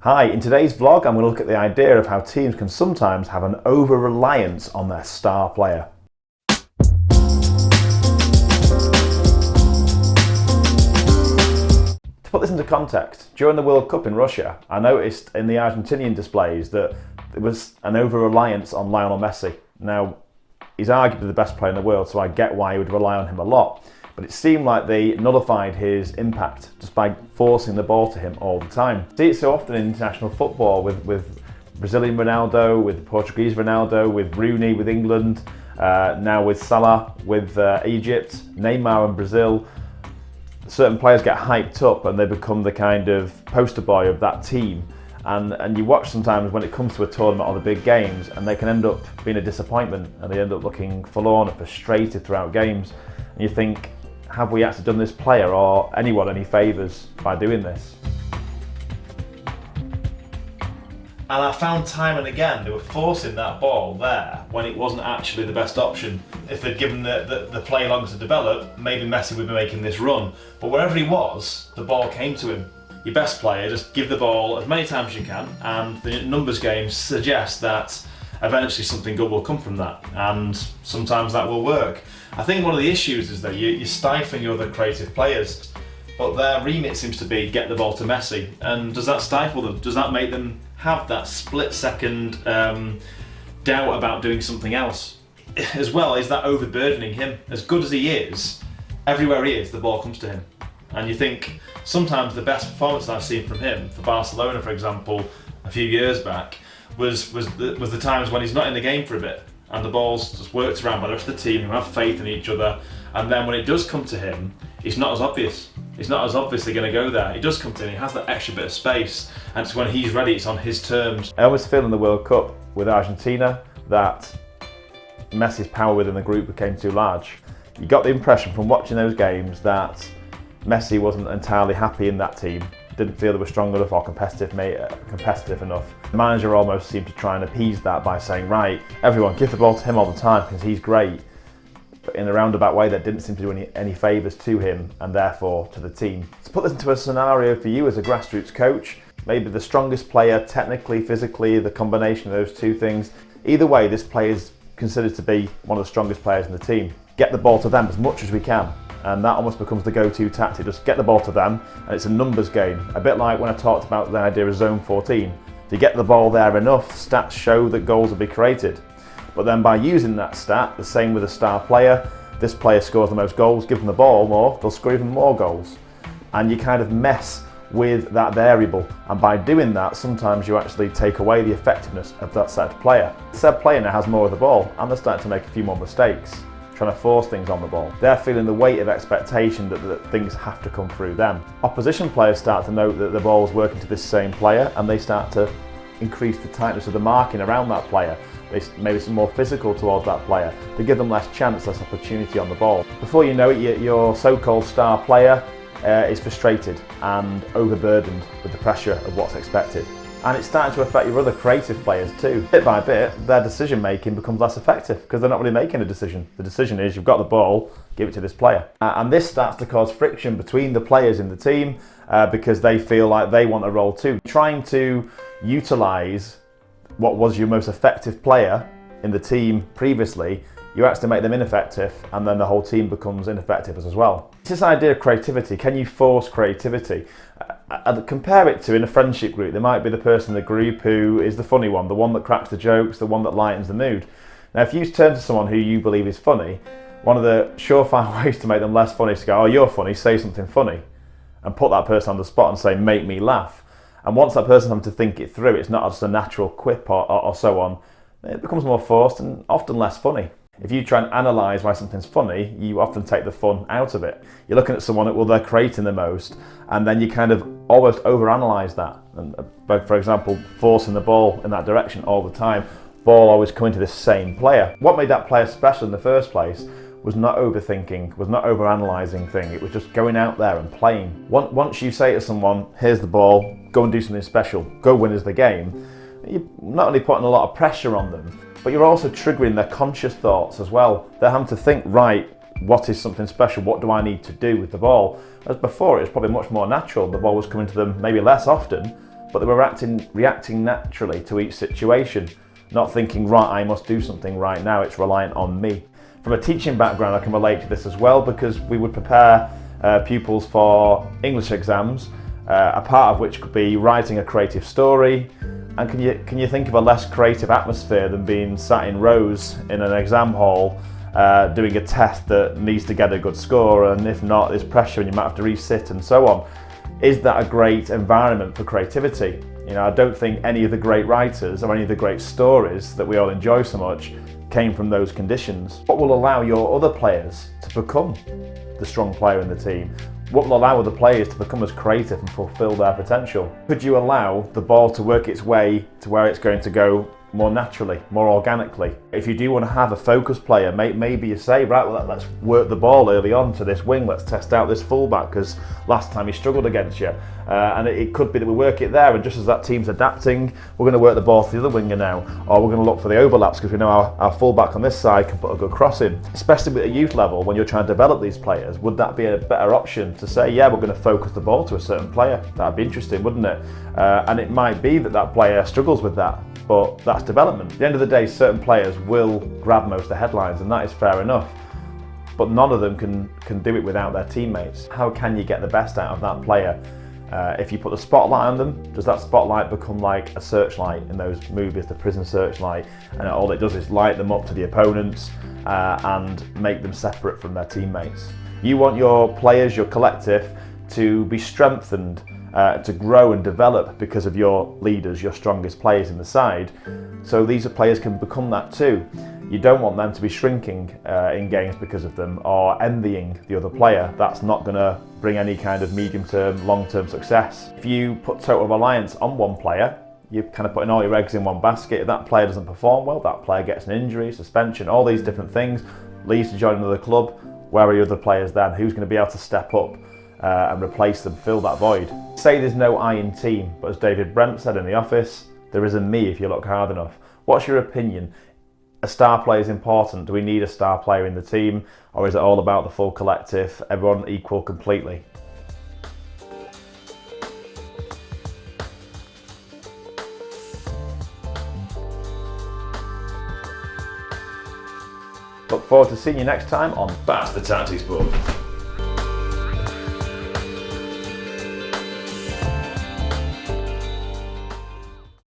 Hi, in today's vlog I'm going to look at the idea of how teams can sometimes have an over-reliance on their star player. To put this into context, during the World Cup in Russia, I noticed in the Argentinian displays that there was an over-reliance on Lionel Messi. Now, he's arguably the best player in the world, so I get why you would rely on him a lot. But it seemed like they nullified his impact just by forcing the ball to him all the time. See it so often in international football with Brazilian Ronaldo, with Portuguese Ronaldo, with Rooney with England, now with Salah with Egypt, Neymar in Brazil. Certain players get hyped up and they become the kind of poster boy of that team. And you watch sometimes when it comes to a tournament or the big games, and they can end up being a disappointment and they end up looking forlorn and frustrated throughout games. And you think, have we actually done this player or anyone any favours by doing this? And I found time and again they were forcing that ball there when it wasn't actually the best option. If they'd given the play longer to develop, maybe Messi would be making this run. But wherever he was, the ball came to him. Your best player, just give the ball as many times as you can, and the numbers game suggests that eventually something good will come from that, and sometimes that will work. I think one of the issues is that you're stifling your other creative players, but their remit seems to be get the ball to Messi, and does that stifle them? Does that make them have that split second doubt about doing something else? As well, is that overburdening him? As good as he is, everywhere he is, the ball comes to him. And you think, sometimes the best performance I've seen from him, for Barcelona for example, a few years back, was the times when he's not in the game for a bit and the ball's just worked around by the rest of the team who have faith in each other, and then when it does come to him, it's not as obvious. He's not as obviously going to go there. He does come to him, he has that extra bit of space, and it's when he's ready, it's on his terms. I always feel in the World Cup with Argentina that Messi's power within the group became too large. You got the impression from watching those games that Messi wasn't entirely happy in that team, didn't feel they were strong enough or competitive enough. The manager almost seemed to try and appease that by saying, right, everyone give the ball to him all the time because he's great. But in a roundabout way that didn't seem to do any favours to him and therefore to the team. To put this into a scenario for you as a grassroots coach, maybe the strongest player technically, physically, the combination of those two things. Either way, this player is considered to be one of the strongest players in the team. Get the ball to them as much as we can. And that almost becomes the go-to tactic. Just get the ball to them, and it's a numbers game. A bit like when I talked about the idea of zone 14. If you get the ball there enough, stats show that goals will be created. But then by using that stat, the same with a star player, this player scores the most goals, give them the ball more, they'll score even more goals. And you kind of mess with that variable. And by doing that, sometimes you actually take away the effectiveness of that said player. Said player now has more of the ball, and they're starting to make a few more mistakes, trying to force things on the ball. They're feeling the weight of expectation that things have to come through them. Opposition players start to note that the ball's working to this same player, and they start to increase the tightness of the marking around that player. They maybe some more physical towards that player. They give them less chance, less opportunity on the ball. Before you know it, your so-called star player is frustrated and overburdened with the pressure of what's expected. And it's starting to affect your other creative players too. Bit by bit, their decision making becomes less effective because they're not really making a decision. The decision is, you've got the ball, give it to this player. And this starts to cause friction between the players in the team because they feel like they want a role too. Trying to utilise what was your most effective player in the team previously, you actually make them ineffective, and then the whole team becomes ineffective as well. It's this idea of creativity. Can you force creativity? I'd compare it to, in a friendship group, there might be the person in the group who is the funny one, the one that cracks the jokes, the one that lightens the mood. Now, if you turn to someone who you believe is funny, one of the surefire ways to make them less funny is to go, oh, you're funny, say something funny, and put that person on the spot and say, make me laugh. And once that person has to think it through, it's not just a natural quip or so on, it becomes more forced and often less funny. If you try and analyse why something's funny, you often take the fun out of it. You're looking at someone that, well, they're creating the most, and then you kind of almost overanalyse that. And for example, forcing the ball in that direction all the time, ball always coming to this same player. What made that player special in the first place was not overthinking, was not overanalysing thing. It was just going out there and playing. Once you say to someone, here's the ball, go and do something special, go win us the game, you're not only putting a lot of pressure on them, but you're also triggering their conscious thoughts as well. They're having to think, right, what is something special? What do I need to do with the ball? As before, it was probably much more natural. The ball was coming to them maybe less often, but they were reacting naturally to each situation, not thinking, right, I must do something right now, it's reliant on me. From a teaching background, I can relate to this as well, because we would prepare pupils for English exams, a part of which could be writing a creative story. And can you think of a less creative atmosphere than being sat in rows in an exam hall doing a test that needs to get a good score, and if not, there's pressure and you might have to resit and so on. Is that a great environment for creativity? You know, I don't think any of the great writers or any of the great stories that we all enjoy so much came from those conditions. What will allow your other players to become the strong player in the team? What will allow other players to become as creative and fulfill their potential? Could you allow the ball to work its way to where it's going to go more naturally, more organically? If you do want to have a focused player, maybe you say, right, well, let's work the ball early on to this wing, let's test out this fullback because last time he struggled against you. And it could be that we work it there, and just as that team's adapting, we're going to work the ball to the other winger now, or we're going to look for the overlaps because we know our fullback on this side can put a good cross in. Especially at a youth level, when you're trying to develop these players, would that be a better option to say, yeah, we're going to focus the ball to a certain player? That'd be interesting, wouldn't it? And it might be that that player struggles with that, but that's development. At the end of the day, certain players will grab most of the headlines, and that is fair enough. But none of them can do it without their teammates. How can you get the best out of that player? If you put the spotlight on them, does that spotlight become like a searchlight in those movies, the prison searchlight, and all it does is light them up to the opponents and make them separate from their teammates? You want your players, your collective, to be strengthened, to grow and develop because of your leaders, your strongest players in the side. So these players can become that too. You don't want them to be shrinking in games because of them, or envying the other player. That's not going to bring any kind of medium-term, long-term success. If you put total reliance on one player, you're kind of putting all your eggs in one basket. If that player doesn't perform well, that player gets an injury, suspension, all these different things, leaves to join another club. Where are your other players then? Who's going to be able to step up and replace them, fill that void? Say there's no I in team, but as David Brent said in The Office, there is a me if you look hard enough. What's your opinion? A star player is important. Do we need a star player in the team, or is it all about the full collective, everyone equal completely? Look forward to seeing you next time on That's the Tactics Book.